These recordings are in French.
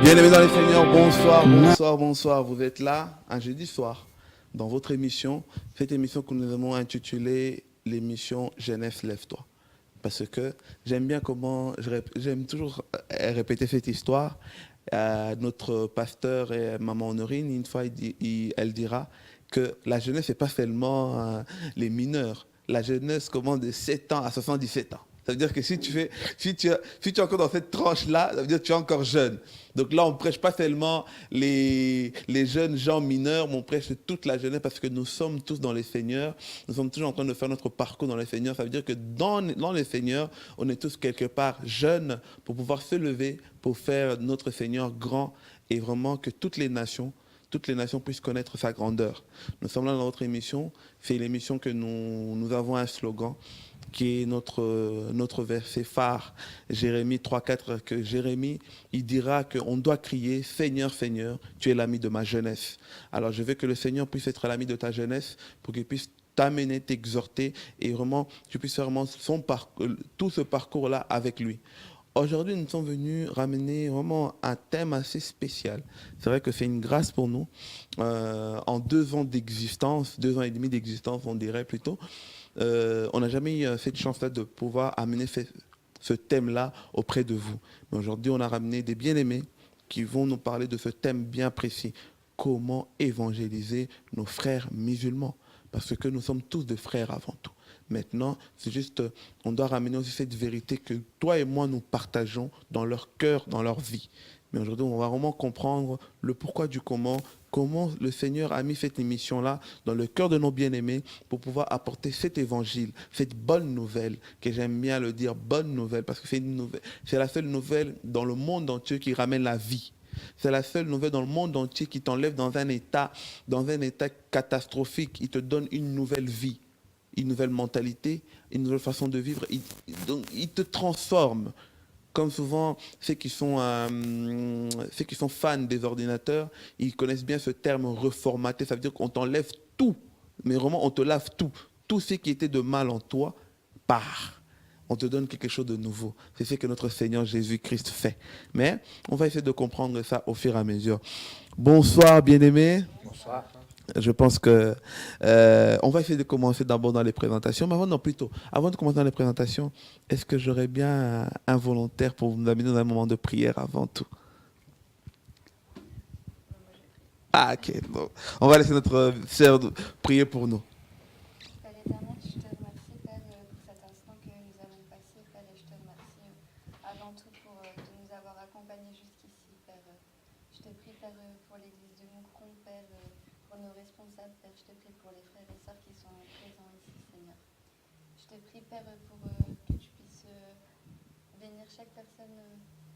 Bien-aimés dans les Seigneurs, bonsoir, bonsoir, bonsoir. Vous êtes là un jeudi soir dans votre émission, cette émission que nous avons intitulée l'émission Jeunesse Lève-toi. Parce que j'aime bien comment, j'aime toujours répéter cette histoire. Notre pasteur et maman Honorine, une fois, elle dira que la jeunesse n'est pas seulement les mineurs. La jeunesse commence de 7 ans à 77 ans. Ça veut dire que si tu es encore dans cette tranche-là, ça veut dire que tu es encore jeune. Donc là, on ne prêche pas seulement les jeunes gens mineurs, mais on prêche toute la jeunesse parce que nous sommes tous dans les Seigneurs. Nous sommes toujours en train de faire notre parcours dans les Seigneurs. Ça veut dire que dans les Seigneurs, on est tous quelque part jeunes pour pouvoir se lever, pour faire notre Seigneur grand et vraiment que toutes les nations puissent connaître sa grandeur. Nous sommes là dans notre émission. C'est l'émission que nous avons un slogan qui est notre verset phare, Jérémie 3,4, que Jérémie, il dira qu'on doit crier « Seigneur, Seigneur, tu es l'ami de ma jeunesse ». Alors je veux que le Seigneur puisse être l'ami de ta jeunesse pour qu'il puisse t'amener, t'exhorter et vraiment, tu puisses faire vraiment tout ce parcours-là avec lui. Aujourd'hui, nous sommes venus ramener vraiment un thème assez spécial. C'est vrai que c'est une grâce pour nous. En 2 ans d'existence, 2 ans et demi d'existence, on dirait plutôt, on n'a jamais eu cette chance-là de pouvoir amener ce thème-là auprès de vous. Mais aujourd'hui, on a ramené des bien-aimés qui vont nous parler de ce thème bien précis. Comment évangéliser nos frères musulmans? Parce que nous sommes tous des frères avant tout. Maintenant, c'est juste, on doit ramener aussi cette vérité que toi et moi, nous partageons dans leur cœur, dans leur vie. Mais aujourd'hui, on va vraiment comprendre le pourquoi du comment le Seigneur a mis cette émission-là dans le cœur de nos bien-aimés pour pouvoir apporter cet évangile, cette bonne nouvelle, que j'aime bien le dire, bonne nouvelle, parce que c'est la seule nouvelle dans le monde entier qui ramène la vie. C'est la seule nouvelle dans le monde entier qui t'enlève dans un état catastrophique. Il te donne une nouvelle vie, une nouvelle mentalité, une nouvelle façon de vivre. Donc, il te transforme. Comme souvent, ceux qui sont fans des ordinateurs, ils connaissent bien ce terme reformaté. Ça veut dire qu'on t'enlève tout, mais vraiment, on te lave tout. Tout ce qui était de mal en toi part. On te donne quelque chose de nouveau. C'est ce que notre Seigneur Jésus-Christ fait. Mais on va essayer de comprendre ça au fur et à mesure. Bonsoir, bien-aimés. Bonsoir. Je pense que on va essayer de commencer d'abord dans les présentations. Mais avant de commencer dans les présentations, est-ce que j'aurais bien un volontaire pour nous amener dans un moment de prière avant tout? Ah, ok. Bon. On va laisser notre sœur prier pour nous. Père éternel, je te remercie, Père, pour cet instant que nous avons passé, Père, et je te remercie avant tout de nous avoir accompagnés jusqu'ici, Père. Je te prie, Père, pour l'église de Moucron, Père, pour nos responsables, Père. Je te prie pour les frères et sœurs qui sont présents ici, Seigneur. Je te prie, Père, pour que tu puisses bénir chaque personne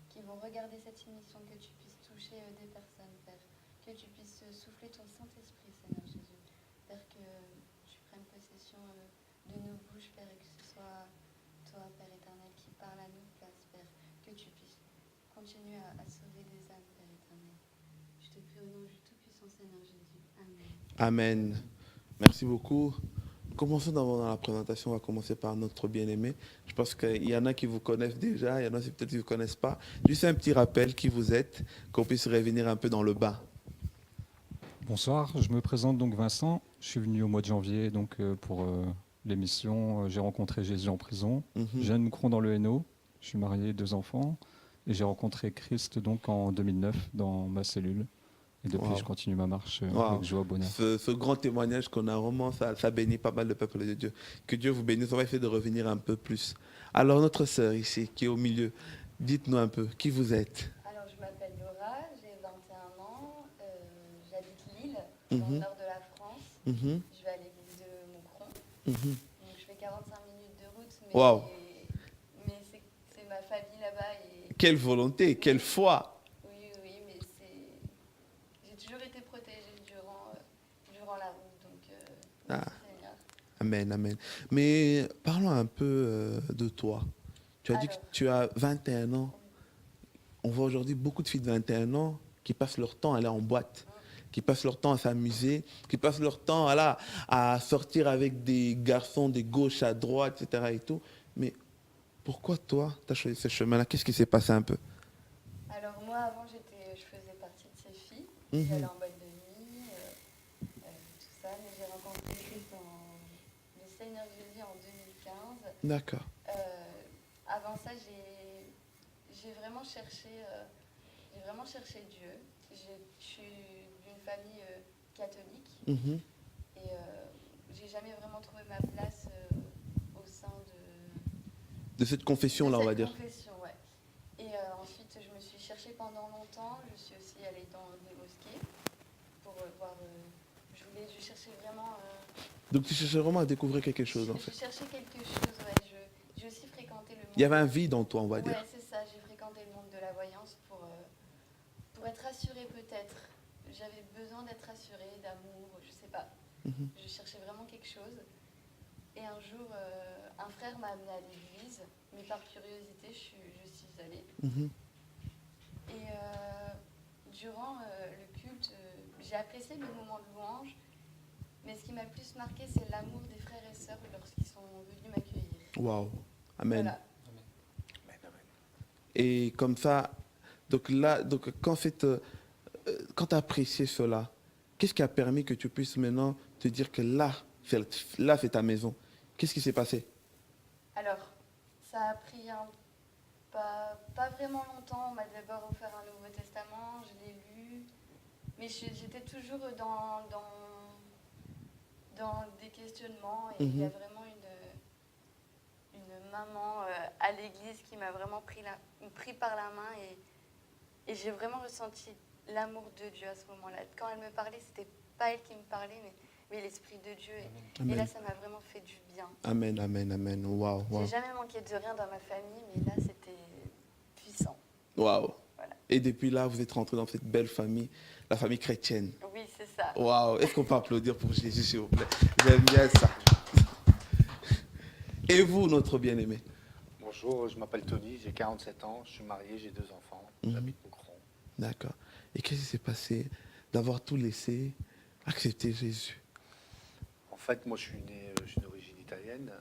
qui vont regarder cette émission, que tu puisses toucher des personnes, Père. Que tu puisses souffler ton Saint-Esprit, Seigneur Jésus. Père, que tu prennes possession de nos bouches, Père, et que ce soit toi, Père éternel, qui parle à notre place, Père. Que tu puisses continuer à sauver des âmes, Père éternel. Je te prie au nom du Tout-Puissant Seigneur Jésus. Amen. Amen. Merci beaucoup. Commençons d'abord dans la présentation. On va commencer par notre bien-aimé. Je pense qu'il y en a qui vous connaissent déjà, il y en a qui peut-être qui ne vous connaissent pas. Juste un petit rappel qui vous êtes, qu'on puisse revenir un peu dans le bas. Bonsoir, je me présente donc Vincent. Je suis venu au mois de janvier donc, pour l'émission J'ai rencontré Jésus en prison. Mhm. Je viens de Moucron dans le Hainaut. Je suis marié, 2 enfants. Et j'ai rencontré Christ donc en 2009 dans ma cellule. Et depuis, Wow. je continue ma marche Wow. avec joie au bonheur. Ce grand témoignage qu'on a vraiment, ça bénit pas mal de peuple de Dieu. Que Dieu vous bénisse. On va essayer de revenir un peu plus. Alors, notre sœur ici, qui est au milieu, dites-nous un peu qui vous êtes. Alors, je m'appelle Laura, j'ai 21 ans, j'habite Lille, dans Mhm. le nord de la France. Mhm. Je vais à l'église de Moucron. Mhm. Donc, je fais 45 minutes de route, Wow. mais c'est ma famille là-bas. Et Quelle volonté, quelle foi. oui, mais j'ai toujours été protégée durant la route. Donc, Ah. merci Seigneur. Amen, amen. Mais parlons un peu de toi. Tu as dit que Alors. tu as 21 ans. On voit aujourd'hui beaucoup de filles de 21 ans qui passent leur temps à aller en boîte, qui passent leur temps à s'amuser, qui passent leur temps à sortir avec des garçons de gauche à droite, etc. et tout. Mais pourquoi toi, tu as choisi ce chemin-là? Qu'est-ce qui s'est passé un peu? Alors moi avant je J'allais en boîte de nuit, tout ça, mais j'ai rencontré Christ le Seigneur Jésus en 2015. D'accord. Avant ça, j'ai vraiment cherché Dieu. Je suis d'une famille catholique Mhm. et j'ai jamais vraiment trouvé ma place au sein De cette confession-là, on va dire. confession, ouais. Et ensuite, je me suis cherchée pendant longtemps. Je suis aussi allée dans des mosquées pour voir. Je cherchais vraiment. Donc tu cherchais vraiment à découvrir quelque chose, en Je fait. cherchais quelque chose, ouais. J'ai aussi fréquenté le monde. Il y avait un vide en toi, on va dire. Ouais, c'est ça. J'ai fréquenté le monde de la voyance pour être rassurée peut-être. J'avais besoin d'être rassurée, d'amour, je sais pas. Mhm. Je cherchais vraiment quelque chose. Et un jour, un frère m'a amenée à l'église, mais par curiosité, je suis allée. Mhm. Et durant le culte, j'ai apprécié le moment de louange, mais ce qui m'a le plus marqué, c'est l'amour des frères et sœurs lorsqu'ils sont venus m'accueillir. Waouh. Amen. Voilà. Et comme ça, donc là, donc quand, quand tu as apprécié cela, qu'est-ce qui a permis que tu puisses maintenant te dire que là, c'est ta maison? Qu'est-ce qui s'est passé? Alors, ça a pris pas vraiment longtemps. On m'a d'abord offert un Nouveau Testament, je l'ai lu, mais j'étais toujours dans des questionnements et il y a vraiment une maman à l'église qui m'a vraiment pris par la main et j'ai vraiment ressenti l'amour de Dieu à ce moment-là. Quand elle me parlait, c'était pas elle qui me parlait, mais l'Esprit de Dieu. Et là, ça m'a vraiment fait du bien. Amen, amen, amen. Waouh, waouh. J'ai jamais manqué de rien dans ma famille, mais là, c'était puissant. Waouh. Voilà. Et depuis là, vous êtes rentré dans cette belle famille, la famille chrétienne. Oui, c'est ça. Waouh. Est-ce qu'on peut applaudir pour Jésus, s'il vous plaît? J'aime bien ça. Et vous, notre bien-aimé? Bonjour, je m'appelle Tony, j'ai 47 ans, je suis marié, j'ai 2 enfants, j'habite Moucron. D'accord. Et qu'est-ce qui s'est passé d'avoir tout laissé, accepter Jésus? En fait, moi je suis d'origine italienne,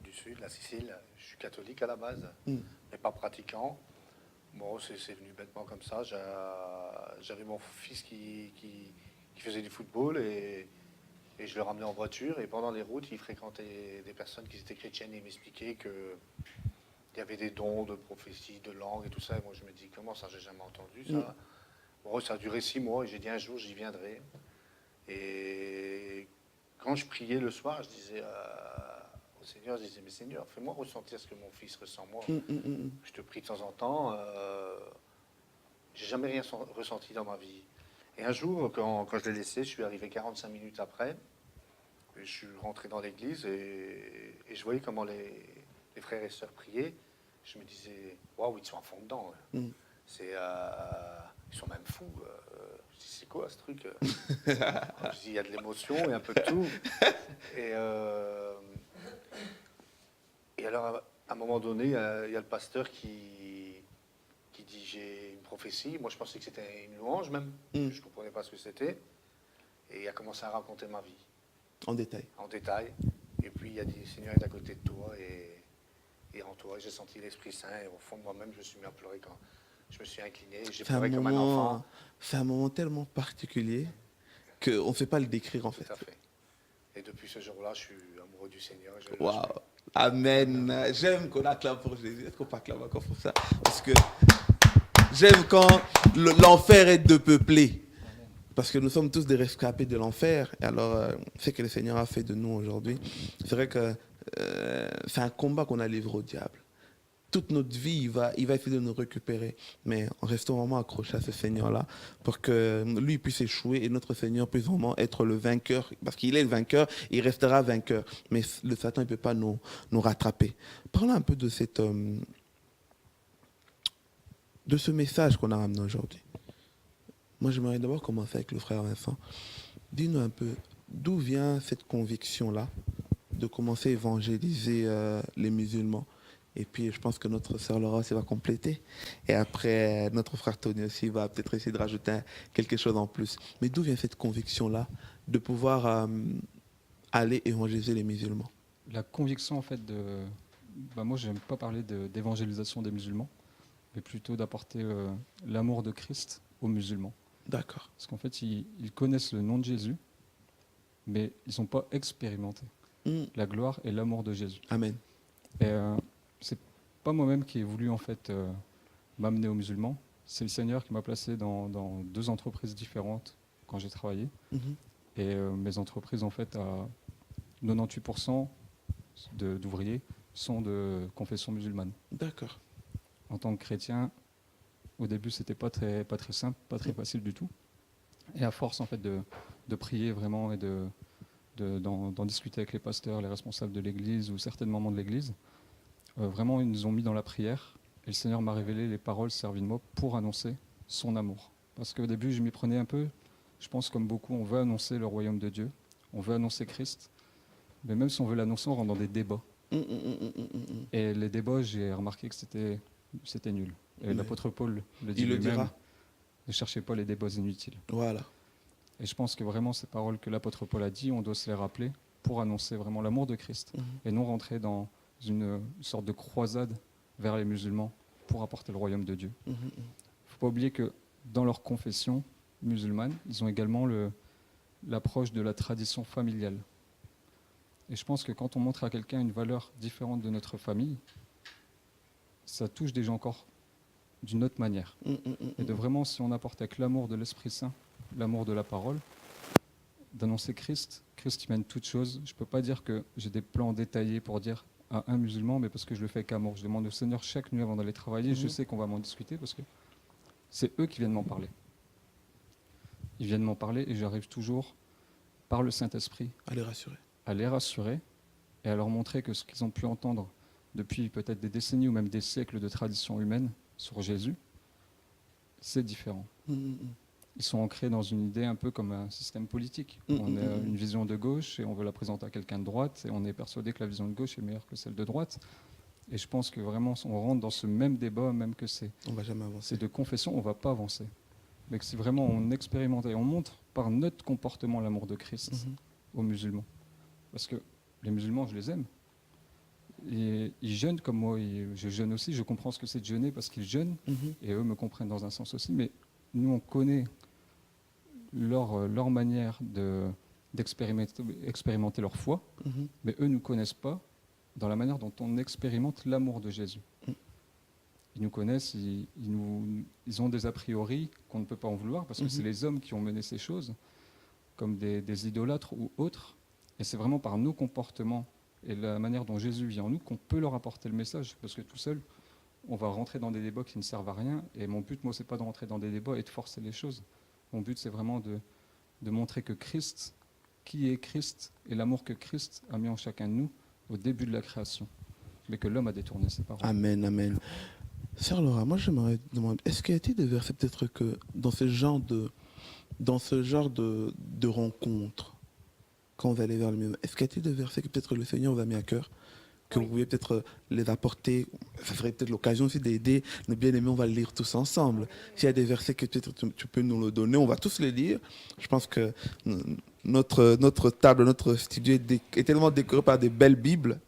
du sud, la Sicile. Je suis catholique à la base, mais pas pratiquant. Bon, c'est venu bêtement comme ça. J'avais mon fils qui faisait du football et je le ramenais en voiture. Et pendant les routes, il fréquentait des personnes qui étaient chrétiennes et il m'expliquait que il y avait des dons de prophétie, de langue et tout ça. Et moi, je me dis, comment ça, j'ai jamais entendu ça. Bon, ça a duré 6 mois et j'ai dit un jour, j'y viendrai. Et quand je priais le soir, je disais au Seigneur, je disais, mais Seigneur, fais-moi ressentir ce que mon fils ressent moi. Je te prie de temps en temps. J'ai jamais rien ressenti dans ma vie. Et un jour, quand je l'ai laissé, je suis arrivé 45 minutes après. Et je suis rentré dans l'église et je voyais comment les frères et sœurs priaient. Je me disais, waouh, ils sont en fond dedans. Ils sont même fous. Je dis, c'est quoi ce truc? Je dis, il y a de l'émotion et un peu de tout. Et alors, à un moment donné, il y a le pasteur qui dit, j'ai une prophétie. Moi, je pensais que c'était une louange même. Je ne comprenais pas ce que c'était. Et il a commencé à raconter ma vie. En détail. En détail. Et puis, il a dit, Seigneur est à côté de toi et en toi. J'ai senti l'Esprit Saint. Et au fond de moi-même, je me suis mis à pleurer quand je me suis incliné. J'ai pleuré comme un enfant. C'est un moment tellement particulier qu'on ne fait pas le décrire, en fait. Tout à fait. Et depuis ce jour-là, je suis amoureux du Seigneur. Waouh. Amen. J'aime qu'on acclame pour Jésus. Est-ce qu'on peut acclamer encore pour ça? Parce que j'aime quand l'enfer est depeuplé. Parce que nous sommes tous des rescapés de l'enfer. Et alors, ce que le Seigneur a fait de nous aujourd'hui, c'est vrai que c'est un combat qu'on a livré au diable. Toute notre vie, il va essayer de nous récupérer. Mais en restant vraiment accroché à ce Seigneur-là, pour que lui puisse échouer et notre Seigneur puisse vraiment être le vainqueur. Parce qu'il est le vainqueur, il restera vainqueur. Mais le Satan ne peut pas nous rattraper. Parlons un peu de ce message qu'on a ramené aujourd'hui. Moi, j'aimerais d'abord commencer avec le frère Vincent. Dis-nous un peu, d'où vient cette conviction-là de commencer à évangéliser les musulmans? Et puis, je pense que notre sœur Laura aussi va compléter. Et après, notre frère Tony aussi va peut-être essayer de rajouter quelque chose en plus. Mais d'où vient cette conviction-là de pouvoir aller évangéliser les musulmans? La conviction, en fait, moi, je n'aime pas parler d'évangélisation des musulmans, mais plutôt d'apporter l'amour de Christ aux musulmans. D'accord. Parce qu'en fait, ils connaissent le nom de Jésus, mais ils n'ont pas expérimenté la gloire et l'amour de Jésus. Amen. Et c'est pas moi-même qui ai voulu en fait m'amener aux musulmans. C'est le Seigneur qui m'a placé dans 2 entreprises différentes quand j'ai travaillé. Mhm. Et mes entreprises, en fait, à 98% d'ouvriers sont de confession musulmane. D'accord. En tant que chrétien, au début, c'était pas très simple, pas très facile du tout. Et à force, en fait, de prier vraiment et d'en discuter avec les pasteurs, les responsables de l'église ou certains membres de l'église, vraiment, ils nous ont mis dans la prière. Et le Seigneur m'a révélé les paroles servies de moi pour annoncer son amour. Parce qu'au début, je m'y prenais un peu, je pense comme beaucoup, on veut annoncer le royaume de Dieu, on veut annoncer Christ, mais même si on veut l'annoncer, on rentre dans des débats. Et les débats, j'ai remarqué que c'était nul. Et Mais l'apôtre Paul le dit il le lui-même, dira. ne cherchez pas les débats inutiles. Voilà. Et je pense que vraiment ces paroles que l'apôtre Paul a dit, on doit se les rappeler pour annoncer vraiment l'amour de Christ et non rentrer dans une sorte de croisade vers les musulmans pour apporter le royaume de Dieu. Il ne faut pas oublier que dans leur confession musulmane, ils ont également l'approche de la tradition familiale. Et je pense que quand on montre à quelqu'un une valeur différente de notre famille, ça touche des gens encore d'une autre manière. Et de vraiment, si on apporte avec l'amour de l'Esprit Saint, l'amour de la parole, d'annoncer Christ qui mène toutes choses. Je ne peux pas dire que j'ai des plans détaillés pour dire à un musulman, mais parce que je le fais avec amour. Je demande au Seigneur chaque nuit avant d'aller travailler, je sais qu'on va m'en discuter parce que c'est eux qui viennent m'en parler. Ils viennent m'en parler et j'arrive toujours, par le Saint-Esprit, À les rassurer. à les rassurer et à leur montrer que ce qu'ils ont pu entendre depuis peut-être des décennies ou même des siècles de tradition humaine sur Jésus, c'est différent. Ils sont ancrés dans une idée un peu comme un système politique. On a une vision de gauche et on veut la présenter à quelqu'un de droite et on est persuadé que la vision de gauche est meilleure que celle de droite. Et je pense que vraiment, on rentre dans ce même débat, même que On ne va jamais avancer. c'est de confession, on ne va pas avancer. Mais que si vraiment on expérimente et on montre par notre comportement l'amour de Christ aux musulmans. Parce que les musulmans, je les aime. Et ils jeûnent comme moi, je jeûne aussi, je comprends ce que c'est de jeûner parce qu'ils jeûnent, et eux me comprennent dans un sens aussi, mais nous on connaît leur manière d'expérimenter leur foi, mais eux ne nous connaissent pas dans la manière dont on expérimente l'amour de Jésus. Ils nous connaissent, ils ont des a priori qu'on ne peut pas en vouloir, parce que c'est les hommes qui ont mené ces choses, comme des idolâtres ou autres, et c'est vraiment par nos comportements et la manière dont Jésus vit en nous qu'on peut leur apporter le message, parce que tout seul, on va rentrer dans des débats qui ne servent à rien, et mon but, moi, c'est pas de rentrer dans des débats et de forcer les choses. Mon but, c'est vraiment de montrer que Christ, qui est Christ, et l'amour que Christ a mis en chacun de nous au début de la création, mais que l'homme a détourné ses paroles. Amen, amen. Sœur Laura, moi j'aimerais te demander, est-ce qu'il y a été des versets peut-être que dans ce genre de rencontre, quand vous allez vers le mieux, est-ce qu'il y a été des versets que peut-être le Seigneur vous a mis à cœur, que vous pouviez peut-être les apporter, ça serait peut-être l'occasion aussi d'aider nos bien-aimés, on va le lire tous ensemble. S'il y a des versets que peut-être tu peux nous le donner, on va tous les lire. Je pense que notre table, notre studio est tellement décoré par des belles Bibles.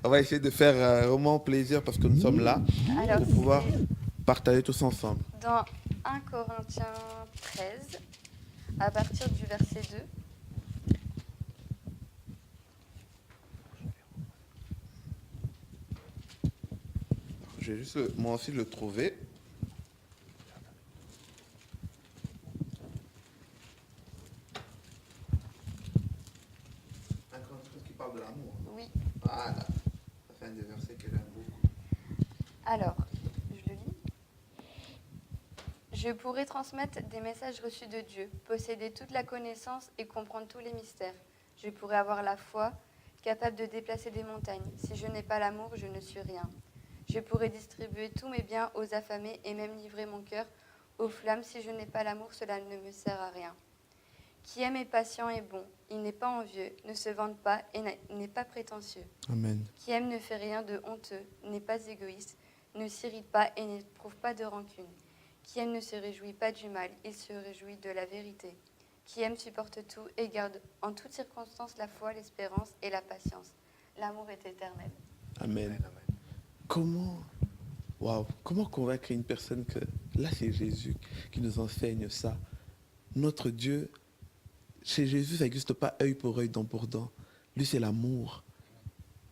On va essayer de faire vraiment plaisir parce que nous sommes là pour pouvoir partager tous ensemble. Dans 1 Corinthiens 13, à partir du verset 2. Je vais juste moi aussi le trouver. Un Corinthiens qui parle de l'amour. Oui. Voilà. Ça fait un des versets que j'aime beaucoup. Alors, je le lis. Je pourrais transmettre des messages reçus de Dieu, posséder toute la connaissance et comprendre tous les mystères. Je pourrais avoir la foi, capable de déplacer des montagnes. Si je n'ai pas l'amour, je ne suis rien. Je pourrais distribuer tous mes biens aux affamés et même livrer mon cœur aux flammes. Si je n'ai pas l'amour, cela ne me sert à rien. Qui aime est patient et bon. Il n'est pas envieux, ne se vante pas et n'est pas prétentieux. Amen. Qui aime ne fait rien de honteux, n'est pas égoïste, ne s'irrite pas et n'éprouve pas de rancune. Qui aime ne se réjouit pas du mal, il se réjouit de la vérité. Qui aime supporte tout et garde en toutes circonstances la foi, l'espérance et la patience. L'amour est éternel. Amen. Comment convaincre une personne Là, c'est Jésus qui nous enseigne ça. Notre Dieu, chez Jésus, ça n'existe pas œil pour œil, dent pour dent. Lui, c'est l'amour.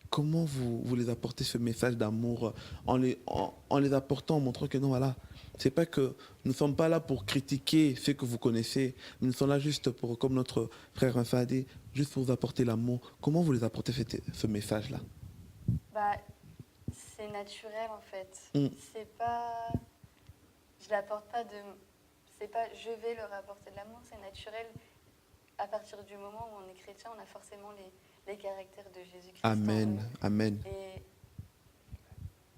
Comment vous les apportez ce message d'amour en les apportant, en montrant que non, voilà, c'est pas que nous ne sommes pas là pour critiquer ce que vous connaissez, mais nous sommes là juste pour, comme notre frère Vincent a dit, juste pour vous apporter l'amour. Comment vous les apportez ce message-là? Bah, c'est naturel en fait. Mm. C'est pas. Je l'apporte pas de. C'est pas je vais leur apporter de l'amour, c'est naturel. À partir du moment où on est chrétien, on a forcément les caractères de Jésus-Christ. Amen, amen. Et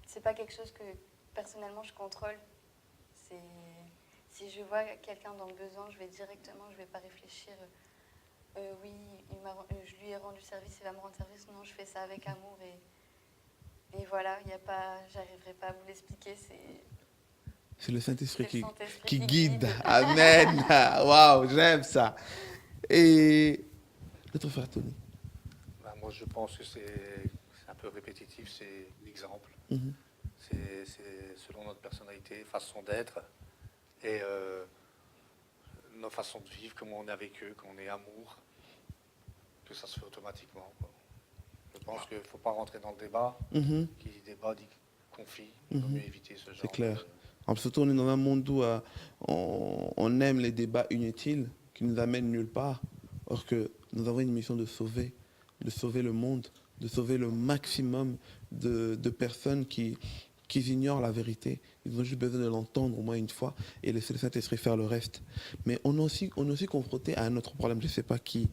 c'est pas quelque chose que personnellement je contrôle. C'est si je vois quelqu'un dans le besoin, je vais directement, je vais pas réfléchir. Oui, je lui ai rendu service, il va me rendre service. Non, je fais ça avec amour et voilà, il y a pas, j'arriverai pas à vous l'expliquer. C'est le Saint-Esprit C'est le Saint-Esprit qui qui guide. guide. Amen. Waouh, j'aime ça. Et notre frère Tony. Ben, moi, je pense que c'est un peu répétitif, c'est l'exemple. Mhm. C'est selon notre personnalité, façon d'être et nos façons de vivre, comment on est avec eux, comment on est amour, que ça se fait automatiquement, quoi. Je pense qu'il ne faut pas rentrer dans le débat. Mhm. Qui dit débat dit conflit. Il vaut Mhm. mieux éviter ce genre. C'est clair. Surtout, on est dans un monde où on aime les débats inutiles qui nous amènent nulle part. Or que nous avons une mission de sauver le monde, de sauver le maximum de personnes qui ignorent la vérité. Ils ont juste besoin de l'entendre au moins une fois et laisser le Saint-Esprit faire le reste. Mais on est aussi confronté à un autre problème. Je ne sais pas qui,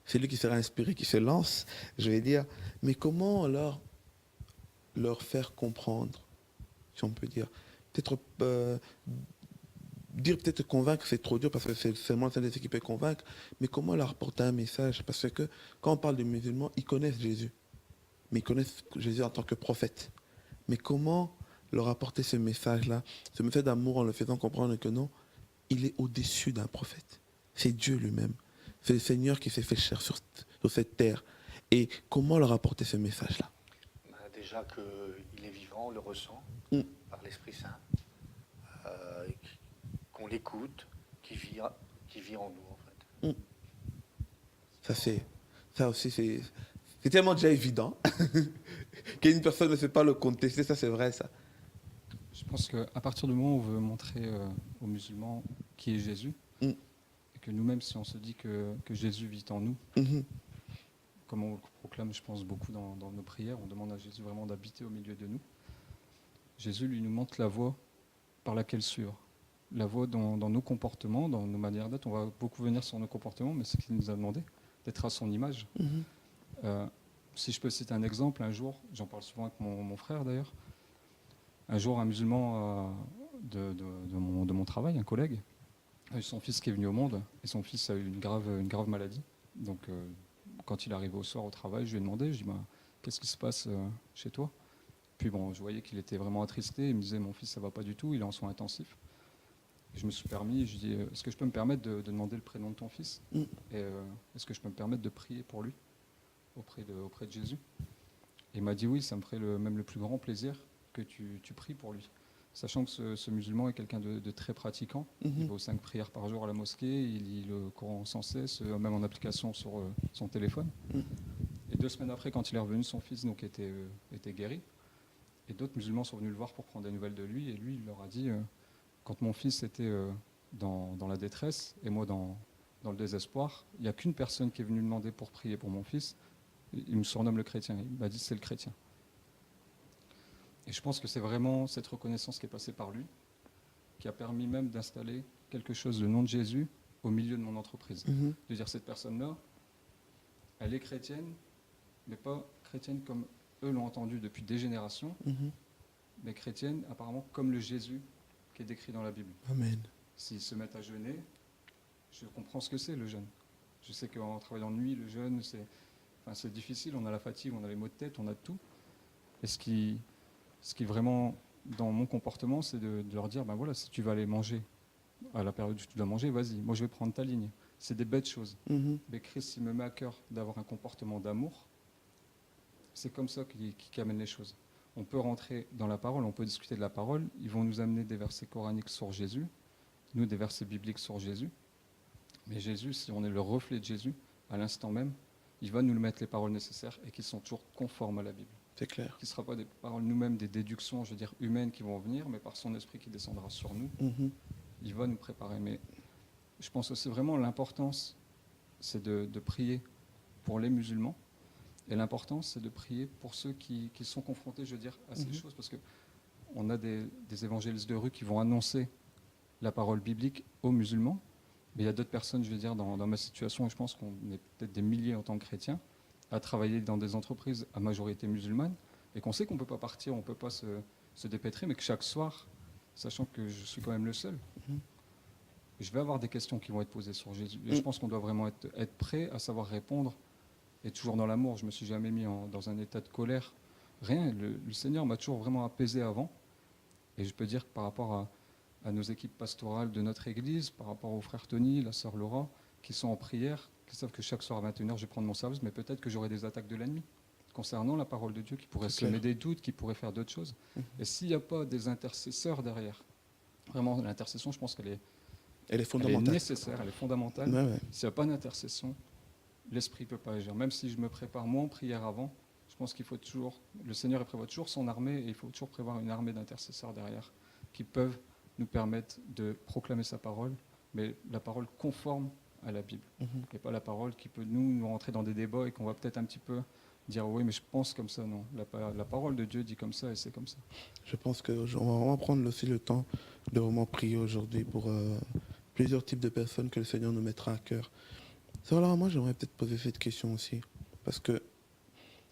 c'est lui qui sera inspiré, qui se lance, je vais dire. Mais comment leur faire comprendre, si on peut dire, peut-être dire, peut-être convaincre, c'est trop dur parce que c'est seulement le Saint-Esprit qui peut convaincre, mais comment leur apporter un message? Parce que quand on parle de musulmans, ils connaissent Jésus, mais ils connaissent Jésus en tant que prophète. Mais comment leur apporter ce message-là, ce message d'amour en leur faisant comprendre que non, il est au-dessus d'un prophète. C'est Dieu lui-même. C'est le Seigneur qui s'est fait chair sur cette terre. Et comment leur apporter ce message-là? Déjà qu'il est vivant, on le ressent par l'Esprit Saint, qu'on l'écoute, qui vit en nous en fait. Ça aussi, c'est tellement déjà évident qu'une personne ne sait pas le contester, ça c'est vrai ça. Je pense qu'à partir du moment où on veut montrer aux musulmans qui est Jésus, et que nous-mêmes, si on se dit que Jésus vit en nous, comme on le proclame, je pense, beaucoup dans nos prières, on demande à Jésus vraiment d'habiter au milieu de nous. Jésus, lui, nous montre la voie par laquelle suivre. La voie dans nos comportements, dans nos manières d'être. On va beaucoup venir sur nos comportements, mais c'est ce qu'il nous a demandé, d'être à son image. Si je peux citer un exemple, un jour, j'en parle souvent avec mon frère d'ailleurs, un jour, un musulman de mon travail, un collègue, a eu son fils qui est venu au monde, et son fils a eu une grave maladie. Donc, quand il est arrivé au soir au travail, je lui ai demandé, je lui ai dit, qu'est-ce qui se passe chez toi? Puis bon, je voyais qu'il était vraiment attristé, il me disait, mon fils, ça va pas du tout, il est en soins intensifs. Et je me suis permis, je lui ai dit, est-ce que je peux me permettre de demander le prénom de ton fils? Et est-ce que je peux me permettre de prier pour lui, auprès de Jésus? Et il m'a dit, oui, ça me ferait même le plus grand plaisir que tu pries pour lui. Sachant que ce musulman est quelqu'un de très pratiquant. Il va aux 5 prières par jour à la mosquée, il lit le Coran sans cesse, même en application sur son téléphone. Et 2 semaines après, quand il est revenu, son fils donc, était guéri. Et d'autres musulmans sont venus le voir pour prendre des nouvelles de lui. Et lui, il leur a dit, quand mon fils était dans la détresse, et moi dans le désespoir, il n'y a qu'une personne qui est venue demander pour prier pour mon fils. Il me surnomme le chrétien. Il m'a dit, c'est le chrétien. Et je pense que c'est vraiment cette reconnaissance qui est passée par lui, qui a permis même d'installer quelque chose, le nom de Jésus, au milieu de mon entreprise. De dire, cette personne-là, elle est chrétienne, mais pas chrétienne comme eux l'ont entendu depuis des générations, mais chrétienne apparemment comme le Jésus qui est décrit dans la Bible. Amen. S'ils se mettent à jeûner, je comprends ce que c'est le jeûne. Je sais qu'en travaillant de nuit, le jeûne, c'est difficile, on a la fatigue, on a les maux de tête, on a tout. Et ce qui vraiment, dans mon comportement, c'est de leur dire, ben voilà, si tu vas aller manger à la période où tu dois manger, vas-y, moi je vais prendre ta ligne. C'est des bêtes choses. Mais Christ, il me met à cœur d'avoir un comportement d'amour. C'est comme ça qui amène les choses. on peut rentrer dans la parole, on peut discuter de la parole. Ils vont nous amener des versets coraniques sur Jésus, nous des versets bibliques sur Jésus. Mais Jésus, si on est le reflet de Jésus, à l'instant même, il va nous mettre les paroles nécessaires et qui sont toujours conformes à la Bible. C'est clair. Qui ne sera pas des paroles nous-mêmes, des déductions, je veux dire, humaines qui vont venir, mais par son esprit qui descendra sur nous, il va nous préparer. Mais je pense aussi vraiment l'importance, c'est de prier pour les musulmans. Et l'importance, c'est de prier pour ceux qui sont confrontés, je veux dire, à ces choses. Parce qu'on a des évangélistes de rue qui vont annoncer la parole biblique aux musulmans. Mais il y a d'autres personnes, je veux dire, dans ma situation, et je pense qu'on est peut-être des milliers en tant que chrétiens, à travailler dans des entreprises à majorité musulmane, et qu'on sait qu'on ne peut pas partir, on ne peut pas se dépêtrer, mais que chaque soir, sachant que je suis quand même le seul, je vais avoir des questions qui vont être posées sur Jésus. Et je pense qu'on doit vraiment être prêt à savoir répondre, et toujours dans l'amour. Je ne me suis jamais mis dans un état de colère. Rien, le Seigneur m'a toujours vraiment apaisé avant. Et je peux dire que par rapport à nos équipes pastorales de notre église, par rapport au frère Tony, la sœur Laura, qui sont en prière, qui savent que chaque soir à 21h, je vais prendre mon service, mais peut-être que j'aurai des attaques de l'ennemi concernant la parole de Dieu, qui pourraient semer des doutes, qui pourraient faire d'autres choses. Et s'il n'y a pas des intercesseurs derrière, vraiment l'intercession, je pense qu'elle est fondamentale. Elle est nécessaire, elle est fondamentale. Ouais. S'il n'y a pas d'intercession, l'esprit ne peut pas agir. Même si je me prépare moi en prière avant, je pense qu'il faut toujours, le Seigneur prévoit toujours son armée, et il faut toujours prévoir une armée d'intercesseurs derrière, qui peuvent nous permettre de proclamer sa parole, mais la parole conforme à la Bible. Et pas la parole qui peut nous rentrer dans des débats et qu'on va peut-être un petit peu dire oui, mais je pense comme ça. Non, la parole de Dieu dit comme ça et c'est comme ça. Je pense qu'on va vraiment prendre aussi le temps de vraiment prier aujourd'hui pour plusieurs types de personnes que le Seigneur nous mettra à cœur. Alors, moi, j'aimerais peut-être poser cette question aussi, parce que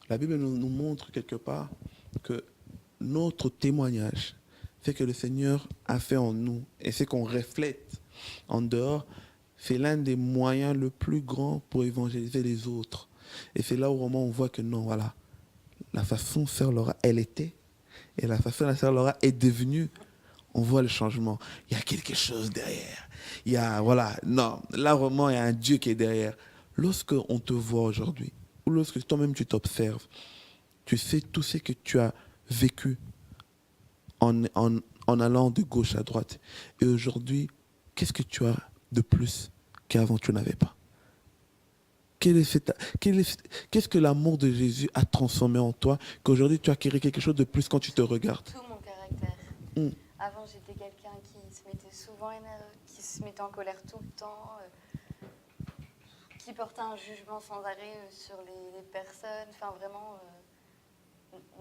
la Bible nous montre quelque part que notre témoignage fait que le Seigneur a fait en nous, et c'est qu'on reflète en dehors, c'est l'un des moyens le plus grand pour évangéliser les autres. Et c'est là où vraiment on voit que non, voilà, la façon Sœur Laura, elle était, et la façon la Sœur Laura est devenue, on voit le changement. Il y a quelque chose derrière. Il y a, voilà, non, là vraiment, il y a un Dieu qui est derrière. Lorsque on te voit aujourd'hui, ou lorsque toi-même tu t'observes, tu sais tout ce que tu as vécu en allant de gauche à droite. Et aujourd'hui, qu'est-ce que tu as de plus qu'avant tu n'avais pas? Qu'est-ce que l'amour de Jésus a transformé en toi, qu'aujourd'hui tu as acquis quelque chose de plus quand tu te regardes? Tout mon caractère. Avant, j'étais quelqu'un qui se mettait souvent qui se mettait en colère tout le temps, qui portait un jugement sans arrêt sur les personnes, enfin vraiment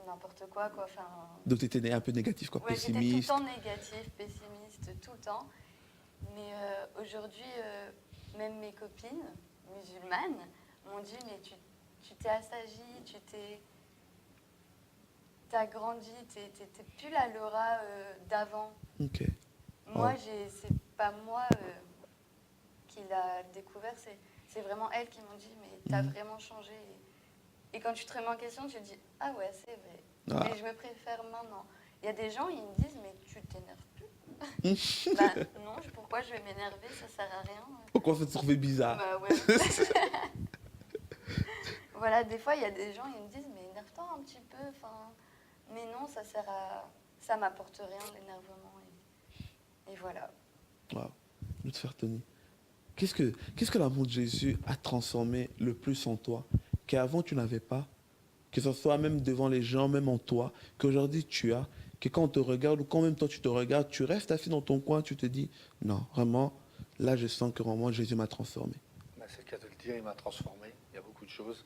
n'importe quoi. Enfin, donc tu étais un peu négatif, quoi, pessimiste. J'étais tout le temps négatif, pessimiste, tout le temps. Mais aujourd'hui, même mes copines musulmanes m'ont dit, mais tu t'es assagie, t'as grandi, t'es plus la Laura d'avant. Okay. Moi, c'est pas moi qui l'a découvert, c'est vraiment elles qui m'ont dit, mais t'as vraiment changé. Et quand tu te remets en question, tu te dis, ah ouais, c'est vrai. Mais je me préfère maintenant. Il y a des gens, ils me disent, mais tu t'énerves plus. Bah non, pourquoi je vais m'énerver, ça sert à rien. Pourquoi ça te trouvait bizarre? Bah ouais. Voilà, des fois, il y a des gens, ils me disent, mais énerve-toi un petit peu. Mais non, ça m'apporte rien, l'énervement. Et voilà. Wow. Notre frère Tony, qu'est-ce que l'amour de Jésus a transformé le plus en toi, qu'avant tu n'avais pas, que ce soit même devant les gens, même en toi, qu'aujourd'hui tu as, que quand on te regarde ou quand même toi tu te regardes, tu restes assis dans ton coin, tu te dis, non, vraiment, là je sens que vraiment Jésus m'a transformé. C'est le cas de le dire, il m'a transformé. Il y a beaucoup de choses.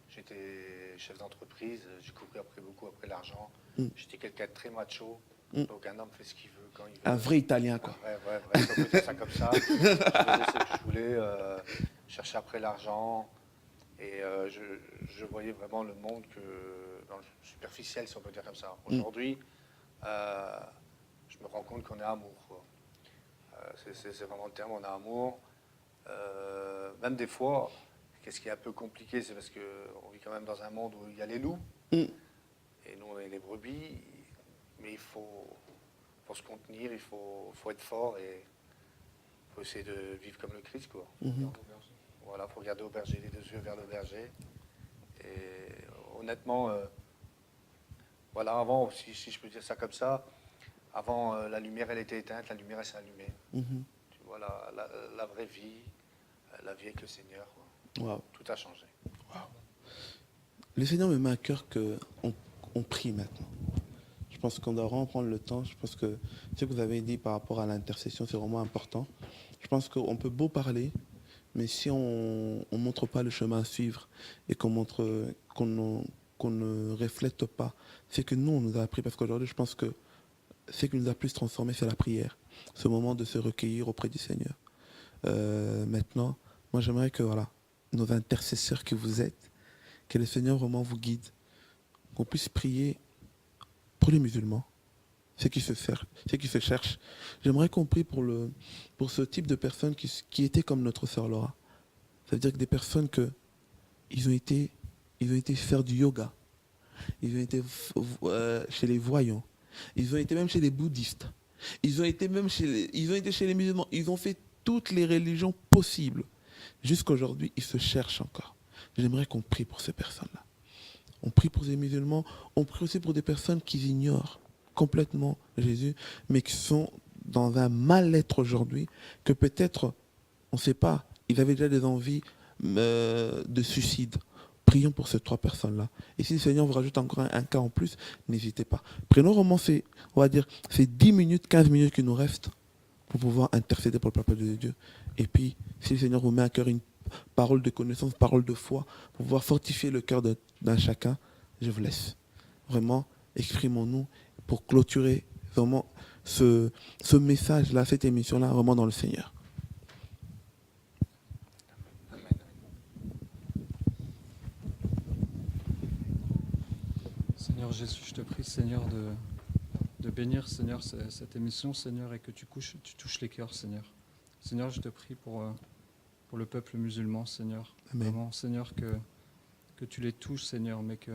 J'étais chef d'entreprise, j'ai couru beaucoup après l'argent. J'étais quelqu'un de très macho. Donc un homme fait ce qu'il veut quand il veut. Un vrai Italien, quoi. Ouais, on peut dire ça comme ça. Je faisais ce que je voulais, chercher après l'argent. Et je voyais vraiment le monde dans le superficiel, si on peut dire comme ça. Aujourd'hui, je me rends compte qu'on est amour. C'est vraiment le terme, on a amour. Même des fois, qu'est-ce qui est un peu compliqué, c'est parce qu'on vit quand même dans un monde où il y a les loups. Et nous, on est les brebis. Mais il faut se contenir, il faut être fort et il faut essayer de vivre comme le Christ, quoi. Voilà, il faut regarder au berger, les deux yeux vers le berger. Et honnêtement, Voilà, avant, si je peux dire ça comme ça, avant, la lumière, elle était éteinte, la lumière, elle s'est allumée. Mhm. Tu vois, la vraie vie, la vie avec le Seigneur, quoi. Waouh. Tout a changé. Le Seigneur me met à cœur qu'on prie maintenant. Je pense qu'on doit vraiment prendre le temps. Je pense que ce que vous avez dit par rapport à l'intercession, c'est vraiment important. Je pense qu'on peut beau parler, mais si on ne montre pas le chemin à suivre et qu'on ne reflète pas ce que nous, on nous a appris, parce qu'aujourd'hui, je pense que ce qui nous a plus transformé, c'est la prière. Ce moment de se recueillir auprès du Seigneur. Maintenant, moi, j'aimerais que voilà, nos intercesseurs que vous êtes, que le Seigneur vraiment vous guide, qu'on puisse prier pour les musulmans, ceux qui se cherchent. J'aimerais qu'on prie pour ce type de personnes qui étaient comme notre sœur Laura. Ça veut dire que des personnes ils ont été faire du yoga, ils ont été chez les voyants, ils ont été même chez les bouddhistes, ils ont été même ils ont été chez les musulmans, ils ont fait toutes les religions possibles. Jusqu'aujourd'hui, ils se cherchent encore. J'aimerais qu'on prie pour ces personnes-là. On prie pour les musulmans, on prie aussi pour des personnes qui ignorent complètement Jésus, mais qui sont dans un mal-être aujourd'hui, que peut-être, on ne sait pas, ils avaient déjà des envies de suicide. Prions pour ces 3 personnes-là. Et si le Seigneur vous rajoute encore un cas en plus, n'hésitez pas. Prenons vraiment ces 10 minutes, 15 minutes qui nous restent pour pouvoir intercéder pour le peuple de Dieu. Et puis, si le Seigneur vous met à cœur une parole de connaissance, parole de foi, pour pouvoir fortifier le cœur d'un chacun, je vous laisse. Vraiment, exprimons-nous pour clôturer vraiment ce message-là, cette émission-là, vraiment dans le Seigneur. Seigneur Jésus, je te prie, Seigneur, de bénir, Seigneur, cette émission, Seigneur, et que tu touches les cœurs, Seigneur. Seigneur, je te prie pour le peuple musulman, Seigneur. Amen. Vraiment, Seigneur, que tu les touches, Seigneur, mais que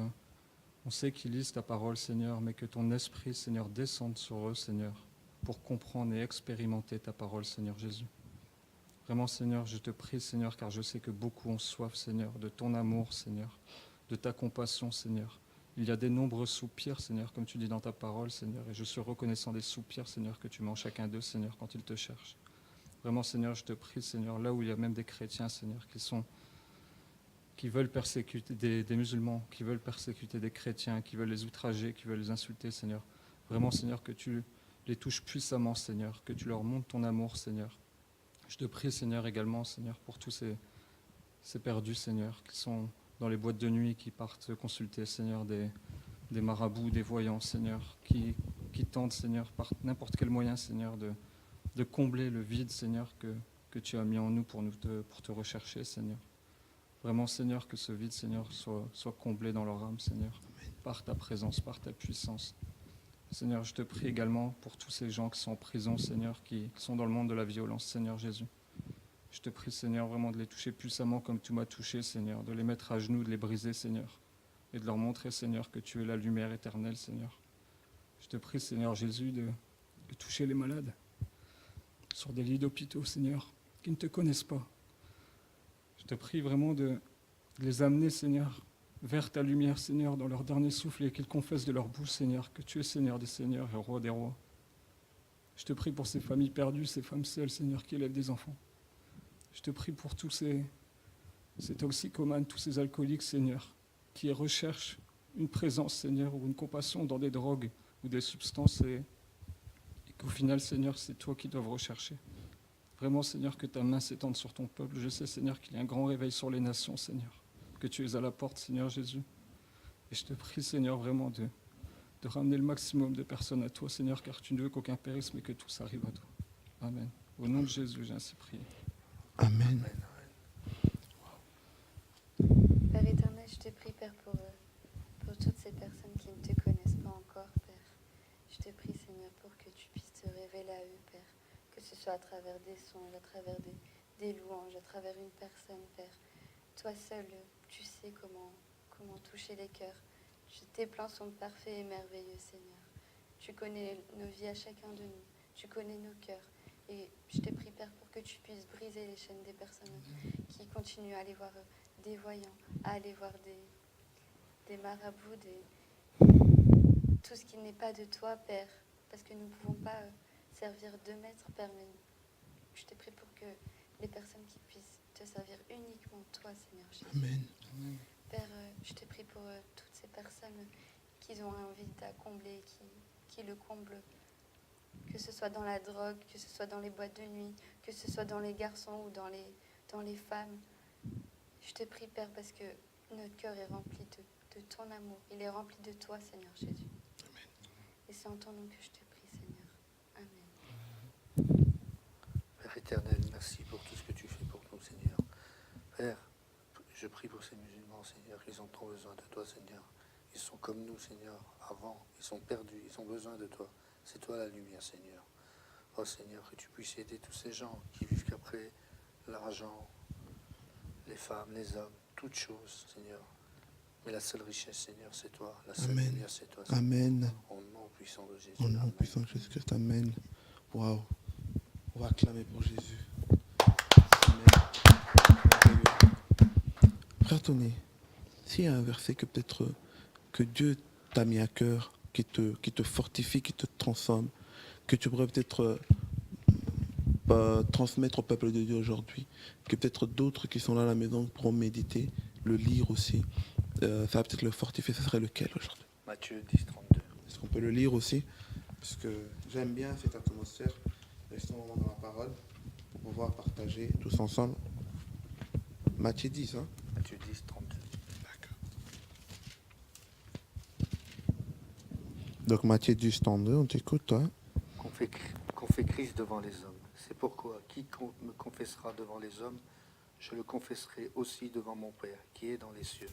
on sait qu'ils lisent ta parole, Seigneur, mais que ton esprit, Seigneur, descende sur eux, Seigneur, pour comprendre et expérimenter ta parole, Seigneur Jésus. Vraiment, Seigneur, je te prie, Seigneur, car je sais que beaucoup ont soif, Seigneur, de ton amour, Seigneur, de ta compassion, Seigneur. Il y a des nombreux soupirs, Seigneur, comme tu dis dans ta parole, Seigneur, et je suis reconnaissant des soupirs, Seigneur, que tu mets en chacun d'eux, Seigneur, quand ils te cherchent. Vraiment, Seigneur, je te prie, Seigneur, là où il y a même des chrétiens, Seigneur, qui veulent persécuter des musulmans, qui veulent persécuter des chrétiens, qui veulent les outrager, qui veulent les insulter, Seigneur. Vraiment, Seigneur, que tu les touches puissamment, Seigneur, que tu leur montres ton amour, Seigneur. Je te prie, Seigneur, également, Seigneur, pour tous ces perdus, Seigneur, qui sont dans les boîtes de nuit, qui partent consulter, Seigneur, des marabouts, des voyants, Seigneur, qui tentent, Seigneur, par n'importe quel moyen, Seigneur, de combler le vide, Seigneur, que tu as mis en nous pour te rechercher, Seigneur. Vraiment, Seigneur, que ce vide, Seigneur, soit comblé dans leur âme, Seigneur, par ta présence, par ta puissance. Seigneur, je te prie également pour tous ces gens qui sont en prison, Seigneur, qui sont dans le monde de la violence, Seigneur Jésus. Je te prie, Seigneur, vraiment de les toucher puissamment comme tu m'as touché, Seigneur, de les mettre à genoux, de les briser, Seigneur, et de leur montrer, Seigneur, que tu es la lumière éternelle, Seigneur. Je te prie, Seigneur Jésus, de toucher les malades sur des lits d'hôpitaux, Seigneur, qui ne te connaissent pas. Je te prie vraiment de les amener, Seigneur, vers ta lumière, Seigneur, dans leur dernier souffle, et qu'ils confessent de leur bouche, Seigneur, que tu es Seigneur des seigneurs et roi des rois. Je te prie pour ces familles perdues, ces femmes seules, Seigneur, qui élèvent des enfants. Je te prie pour tous ces toxicomanes, tous ces alcooliques, Seigneur, qui recherchent une présence, Seigneur, ou une compassion dans des drogues ou des substances, et qu'au final, Seigneur, c'est toi qui dois rechercher. Vraiment, Seigneur, que ta main s'étende sur ton peuple. Je sais, Seigneur, qu'il y a un grand réveil sur les nations, Seigneur, que tu es à la porte, Seigneur Jésus. Et je te prie, Seigneur, vraiment de ramener le maximum de personnes à toi, Seigneur, car tu ne veux qu'aucun périsse, mais que tous arrivent à toi. Amen. Au nom de Jésus, j'ai ainsi prié. Amen. Père éternel, je te prie, Père, pour toutes ces personnes qui ne te connaissent pas encore, Père. Je te prie, Seigneur, pour que tu puisses te révéler à eux, Père. Que ce soit à travers des songes, à travers des louanges, à travers une personne, Père. Toi seul, tu sais comment toucher les cœurs. Tes plans sont parfaits et merveilleux, Seigneur. Tu connais nos vies à chacun de nous. Tu connais nos cœurs. Et je te prie, Père, pour que tu puisses briser les chaînes des personnes qui continuent à aller voir des voyants, à aller voir des marabouts, n'est pas de toi, Père, parce que nous ne pouvons pas servir deux maîtres, Père, mais je te prie pour que les personnes qui puissent te servir uniquement toi, Seigneur Jésus. Amen. Père, je te prie pour toutes ces personnes qui ont un vide à combler, qui le comblent, que ce soit dans la drogue, que ce soit dans les boîtes de nuit, que ce soit dans les garçons ou dans les femmes. Je te prie, Père, parce que notre cœur est rempli de ton amour. Il est rempli de toi, Seigneur Jésus. Amen. Et c'est en ton nom que je te prie, Seigneur. Amen. Père éternel, merci pour tout ce que tu fais pour nous, Seigneur. Père, je prie pour ces musulmans, Seigneur, ils ont trop besoin de toi, Seigneur. Ils sont comme nous, Seigneur, avant. Ils sont perdus, ils ont besoin de toi. C'est toi la lumière, Seigneur. Oh Seigneur, que tu puisses aider tous ces gens qui vivent qu'après l'argent, les femmes, les hommes, toutes choses, Seigneur. Mais la seule richesse, Seigneur, c'est toi. La seule Amen. lumière, c'est toi, Seigneur. Amen. Au nom puissant de Jésus. Au nom Amen. puissant de Jésus-Christ. Amen. Waouh. On va acclamer pour Jésus. Amen. Merveilleux. Frère Tony, s'il y a un verset que peut-être que Dieu t'a mis à cœur, qui te fortifie, qui te transforme, que tu pourrais peut-être transmettre au peuple de Dieu aujourd'hui, que peut-être d'autres qui sont là à la maison pourront méditer, le lire aussi, ça va peut-être le fortifier, ce serait lequel aujourd'hui? Matthieu 10, 32. Est-ce qu'on peut le lire aussi? Parce que j'aime bien cette atmosphère. Restons vraiment dans la parole pour pouvoir partager tous ensemble. Matthieu 10, hein? Matthieu 10, 32. D'accord. Donc Matthieu 10, 32, on t'écoute, toi. Qu'on fait Christ devant les hommes. C'est pourquoi quiconque me confessera devant les hommes, je le confesserai aussi devant mon Père qui est dans les cieux.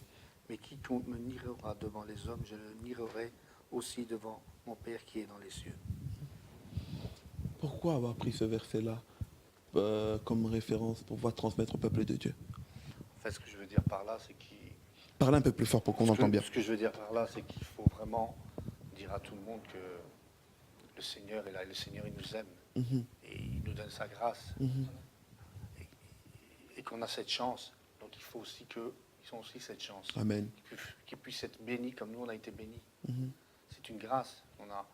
Mais quiconque me niera devant les hommes, je le nierai aussi devant mon Père qui est dans les cieux. Pourquoi avoir pris ce verset-là comme référence pour pouvoir transmettre au peuple de Dieu? En fait, ce que je veux dire par là, c'est qu'il... Parlez un peu plus fort pour qu'on entende bien. Ce que je veux dire par là, c'est qu'il faut vraiment dire à tout le monde que le Seigneur est là, et le Seigneur, il nous aime, Mhm, et il nous donne sa grâce, mhm. et qu'on a cette chance. Donc il faut aussi qu'ils ont aussi cette chance, Amen. qu'ils puissent être bénis comme nous, on a été bénis. Mhm. C'est une grâce. Il n'y a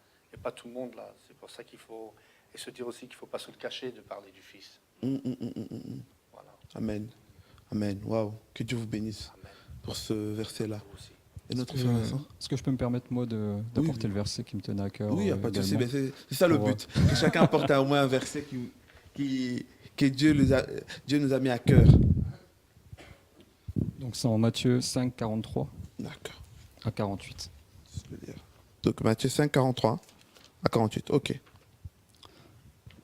pas tout le monde là. C'est pour ça qu'il faut... Et se dire aussi qu'il ne faut pas se le cacher de parler du Fils. Voilà. Amen. Amen. Waouh. Que Dieu vous bénisse Amen. pour ce verset-là. Vous aussi. Et notre frère Vincent? Est-ce que je peux me permettre, moi, d'apporter Oui. le verset qui me tenait à cœur? Oui, il n'y a pas de souci. également. Mais c'est ça le Pour, but. Que chacun apporte au moins un verset que Dieu nous a mis à cœur. Donc c'est en Matthieu 5, 43 D'accord. à 48. Je veux dire. Donc Matthieu 5, 43 à 48. Ok.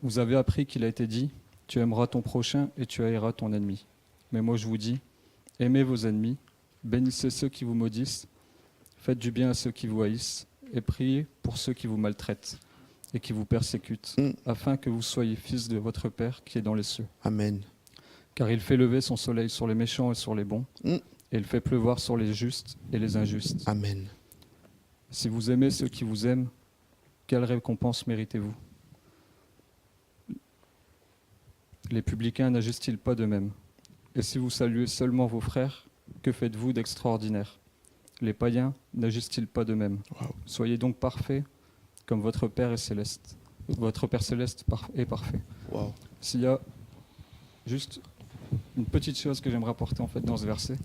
Vous avez appris qu'il a été dit, tu aimeras ton prochain et tu haïras ton ennemi. Mais moi je vous dis, aimez vos ennemis, bénissez ceux qui vous maudissent, faites du bien à ceux qui vous haïssent et priez pour ceux qui vous maltraitent et qui vous persécutent, afin que vous soyez fils de votre Père qui est dans les cieux. Amen. Car il fait lever son soleil sur les méchants et sur les bons, et il fait pleuvoir sur les justes et les injustes. Amen. Si vous aimez ceux qui vous aiment, quelle récompense méritez-vous? Les publicains n'agissent-ils pas de même? Et si vous saluez seulement vos frères, que faites-vous d'extraordinaire? Les païens n'agissent-ils pas de même? Wow. Soyez donc parfaits comme votre Père est céleste. Votre Père céleste est parfait. Wow. S'il y a juste une petite chose que j'aimerais apporter en fait dans ce verset,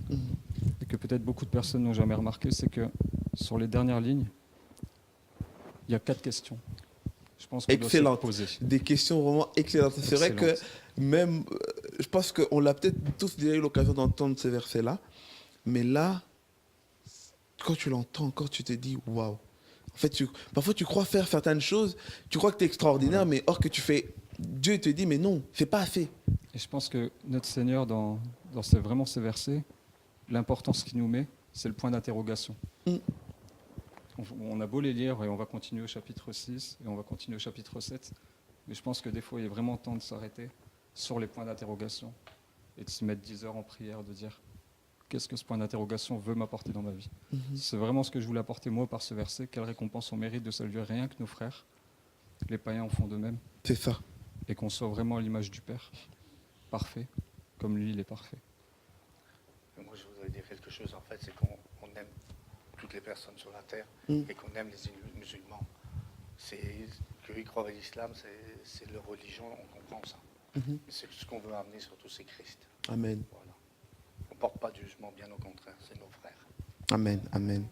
et que peut-être beaucoup de personnes n'ont jamais remarqué, c'est que sur les dernières lignes, il y a 4 questions. Je pense qu'on doit se Excellente. poser. Des questions vraiment excellentes. C'est vrai que même, je pense qu'on l'a peut-être tous déjà eu l'occasion d'entendre ces versets-là, mais là, quand tu l'entends, quand tu te dis, waouh. En fait, parfois tu crois faire certaines choses, tu crois que tu es extraordinaire, mais or que tu fais, Dieu te dit, mais non, c'est pas assez. Et je pense que notre Seigneur, dans vraiment ces versets, l'importance qu'il nous met, c'est le point d'interrogation. On a beau les lire et on va continuer au chapitre 6 et on va continuer au chapitre 7, mais je pense que des fois, il est vraiment temps de s'arrêter sur les points d'interrogation et de se mettre 10 heures en prière, de dire qu'est-ce que ce point d'interrogation veut m'apporter dans ma vie. C'est vraiment ce que je voulais apporter moi par ce verset. Quelle récompense on mérite de saluer rien que nos frères, les païens en font de même, C'est ça. et qu'on soit vraiment à l'image du Père, parfait, comme lui il est parfait. Mais moi, je voudrais dire quelque chose, en fait, c'est qu'on aime tout toutes les personnes sur la terre Mm. et qu'on aime les musulmans. C'est qu'ils croient à l'islam, c'est leur religion, on comprend ça. Mhm. Mais c'est ce qu'on veut amener surtout, c'est Christ. Amen. Voilà. On ne porte pas de jugement, bien au contraire, c'est nos frères. Amen. Amen.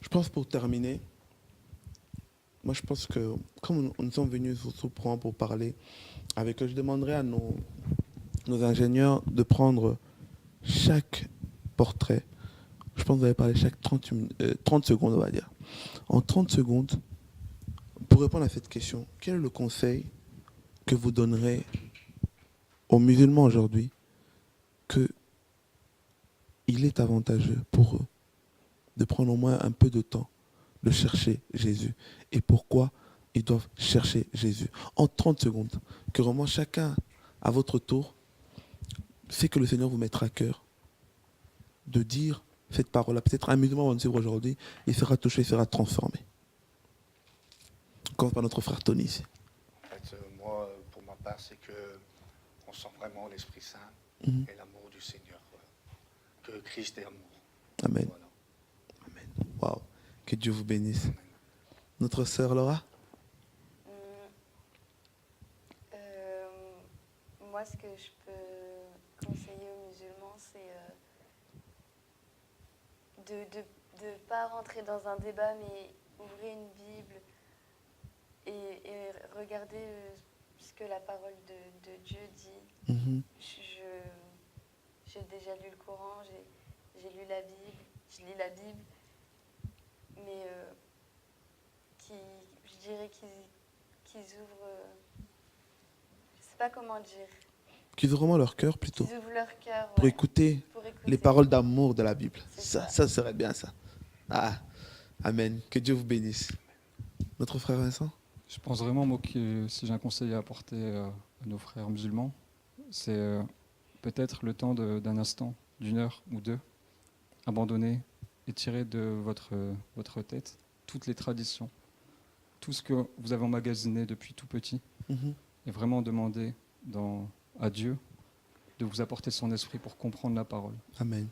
Je pense pour terminer, moi je pense que comme nous sommes venus sur ce point pour parler avec eux, je demanderai à nos ingénieurs de prendre chaque portrait. Je pense que vous allez parler chaque 30 secondes, on va dire. En 30 secondes, pour répondre à cette question, quel est le conseil que vous donnerez aux musulmans aujourd'hui que il est avantageux pour eux de prendre au moins un peu de temps de chercher Jésus et pourquoi ils doivent chercher Jésus. En 30 secondes, que vraiment chacun, à votre tour, sait que le Seigneur vous mettra à cœur de dire cette parole-là. Peut-être un musulman va nous suivre aujourd'hui, il sera touché, il sera transformé. On commence par notre frère Tony ici. En fait, moi, pour ma part, c'est que on sent vraiment l'Esprit Saint Mhm. et l'amour du Seigneur. Que Christ est amour. Amen. Voilà. Amen. Waouh. Que Dieu vous bénisse. Notre sœur Laura. Moi, ce que je peux conseiller aux musulmans, c'est de ne pas rentrer dans un débat, mais ouvrir une Bible et regarder ce que la parole de Dieu dit. Mhm. J'ai déjà lu le Coran, j'ai lu la Bible, je lis la Bible, mais je dirais qu'ils ouvrent, je sais pas comment dire, Qu'ils ouvrent vraiment leur cœur plutôt qu'ils ouvrent leur cœur pour ouais, écouter pour écouter. les paroles d'amour de la Bible. C'est Ça, ça. ça serait bien ça. Ah, amen. Que Dieu vous bénisse. Notre frère Vincent. Je pense vraiment, moi, que si j'ai un conseil à apporter à nos frères musulmans, c'est peut-être le temps d'un instant, d'une heure ou deux, abandonner et tirer de votre tête toutes les traditions, tout ce que vous avez emmagasiné depuis tout petit, Mhm. et vraiment demander à Dieu de vous apporter son esprit pour comprendre la parole. Amen.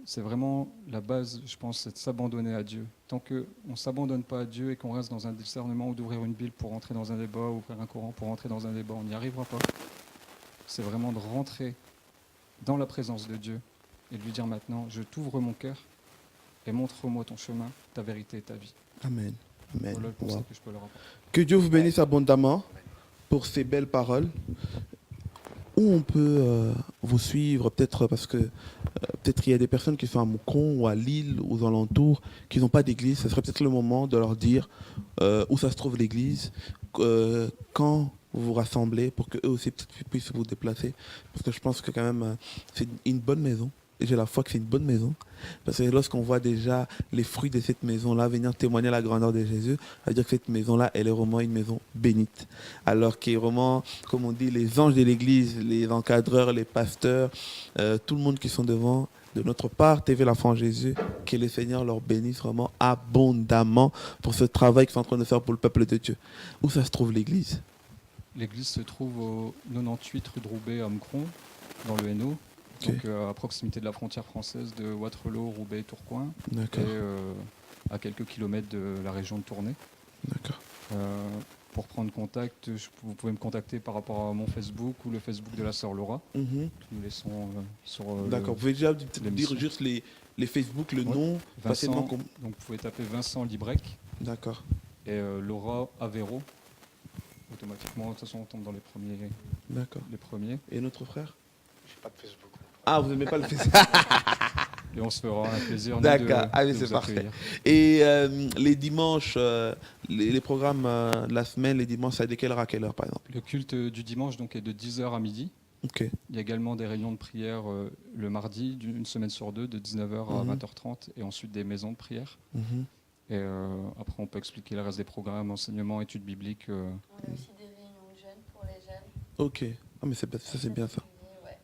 C'est vraiment la base, je pense, c'est de s'abandonner à Dieu. Tant qu'on ne s'abandonne pas à Dieu et qu'on reste dans un discernement ou d'ouvrir une Bible pour rentrer dans un débat, ou ouvrir un Coran pour rentrer dans un débat, on n'y arrivera pas. C'est vraiment de rentrer dans la présence de Dieu et de lui dire maintenant, je t'ouvre mon cœur et montre-moi ton chemin, ta vérité et ta vie. Amen. Amen. Voilà le conseil Wow. que je peux leur apporter. Que Dieu vous bénisse abondamment pour ces belles paroles. Où on peut vous suivre, peut-être parce que peut-être qu'il y a des personnes qui sont à Moucron ou à Lille, aux alentours, qui n'ont pas d'église. Ce serait peut-être le moment de leur dire où ça se trouve l'église, quand vous vous rassemblez, pour qu'eux aussi puissent vous déplacer. Parce que je pense que quand même, c'est une bonne maison. Et j'ai la foi que c'est une bonne maison. Parce que lorsqu'on voit déjà les fruits de cette maison-là venir témoigner la grandeur de Jésus, ça veut dire que cette maison-là, elle est vraiment une maison bénite. Alors qu'il y a vraiment, comme on dit, les anges de l'église, les encadreurs, les pasteurs, tout le monde qui sont devant, de notre part, TV l'Enfant Jésus, que le Seigneur leur bénisse vraiment abondamment pour ce travail qu'ils sont en train de faire pour le peuple de Dieu. Où ça se trouve l'église? L'église se trouve au 98 rue de Roubaix à Moucron, dans le Hainaut, Ok. donc à proximité de la frontière française de Waterloo, Roubaix et Tourcoing, et D'accord, à quelques kilomètres de la région de Tournai. d'accord. Pour prendre contact, vous pouvez me contacter par rapport à mon Facebook ou le Facebook de la sœur Laura. Mhm. Nous laissons sur D'accord, vous pouvez déjà dire l'émission. juste les Facebook, le Ouais. nom, facilement. Vincent, donc vous pouvez taper Vincent Librec D'accord, et Laura Avero. Automatiquement, de toute façon, on tombe dans les d'accord. premiers. Et notre frère? J'ai pas de Facebook. Ah, vous n'aimez pas le Facebook? Et on se fera un plaisir nous, D'accord. Ah oui, de c'est vous parfait. accueillir. Et les dimanches, les programmes de la semaine, les dimanches, c'est de quelle heure à quelle heure, par exemple? Le culte du dimanche donc, est de 10h à midi. Ok, Il y a également des réunions de prière le mardi, une semaine sur deux, de 19h à Mhm. 20h30, et ensuite des maisons de prière. mhm. Et après, on peut expliquer le reste des programmes, enseignement, études bibliques. On a aussi des réunions de jeunes pour les jeunes. Ok. Ah, mais ça, c'est bien ça. Ouais.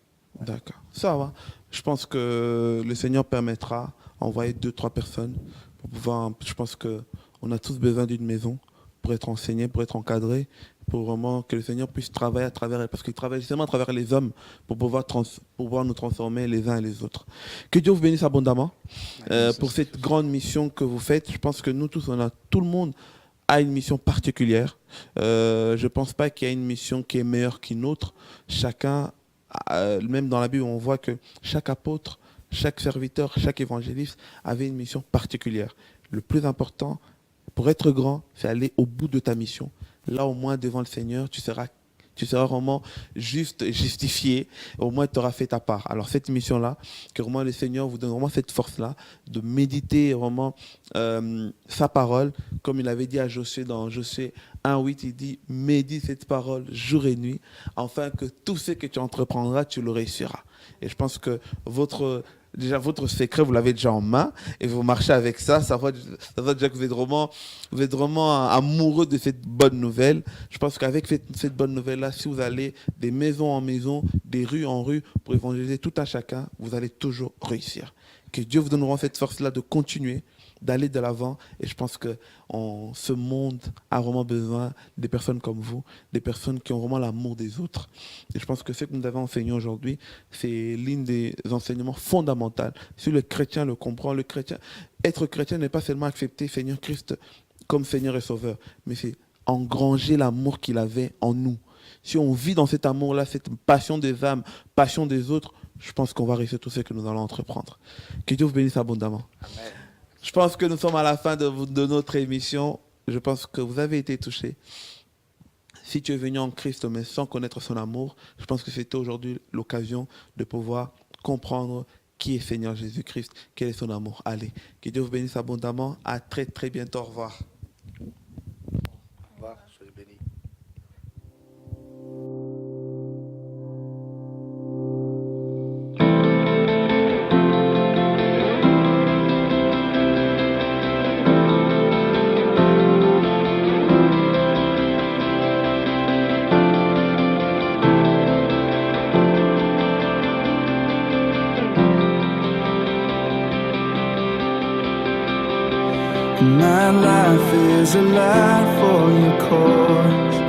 D'accord. Ça va. Je pense que le Seigneur permettra d'envoyer 2-3 personnes pour pouvoir. Je pense qu'on a tous besoin d'une maison pour être enseignée, pour être encadrée, pour vraiment que le Seigneur puisse travailler à travers elle, parce qu'il travaille justement à travers les hommes pour pouvoir nous transformer les uns et les autres. Que Dieu vous bénisse abondamment pour cette grande mission que vous faites. Je pense que nous tous, tout le monde a une mission particulière. Je ne pense pas qu'il y a une mission qui est meilleure qu'une autre. Chacun, même dans la Bible, on voit que chaque apôtre, chaque serviteur, chaque évangéliste avait une mission particulière. Le plus important, pour être grand, c'est aller au bout de ta mission. Là, au moins, devant le Seigneur, tu seras vraiment justifié. Au moins, tu auras fait ta part. Alors, cette mission-là, que vraiment le Seigneur vous donne vraiment cette force-là de méditer vraiment sa parole. Comme il avait dit à Josué dans Josué 1:8, il dit « Médite cette parole jour et nuit, afin que tout ce que tu entreprendras, tu le réussiras. » Et je pense que votre secret, vous l'avez déjà en main et vous marchez avec ça. Ça voit déjà que vous êtes vraiment amoureux de cette bonne nouvelle. Je pense qu'avec cette bonne nouvelle-là, si vous allez des maisons en maison, des rues en rue pour évangéliser tout un chacun, vous allez toujours réussir. Que Dieu vous donnera cette force-là de continuer, d'aller de l'avant. Et je pense que ce monde a vraiment besoin des personnes comme vous, des personnes qui ont vraiment l'amour des autres. Et je pense que ce que nous avons enseigné aujourd'hui, c'est l'un des enseignements fondamentaux. Si le chrétien le comprend, être chrétien n'est pas seulement accepter Seigneur Christ comme Seigneur et Sauveur, mais c'est engranger l'amour qu'il avait en nous. Si on vit dans cet amour-là, cette passion des âmes, passion des autres, je pense qu'on va réussir tout ce que nous allons entreprendre. Que Dieu vous bénisse abondamment. Amen. Je pense que nous sommes à la fin de notre émission. Je pense que vous avez été touchés. Si tu es venu en Christ, mais sans connaître son amour, je pense que c'était aujourd'hui l'occasion de pouvoir comprendre qui est Seigneur Jésus-Christ, quel est son amour. Allez, que Dieu vous bénisse abondamment. À très très bientôt. Au revoir. Au revoir, soyez bénis. My life is a life for your cause.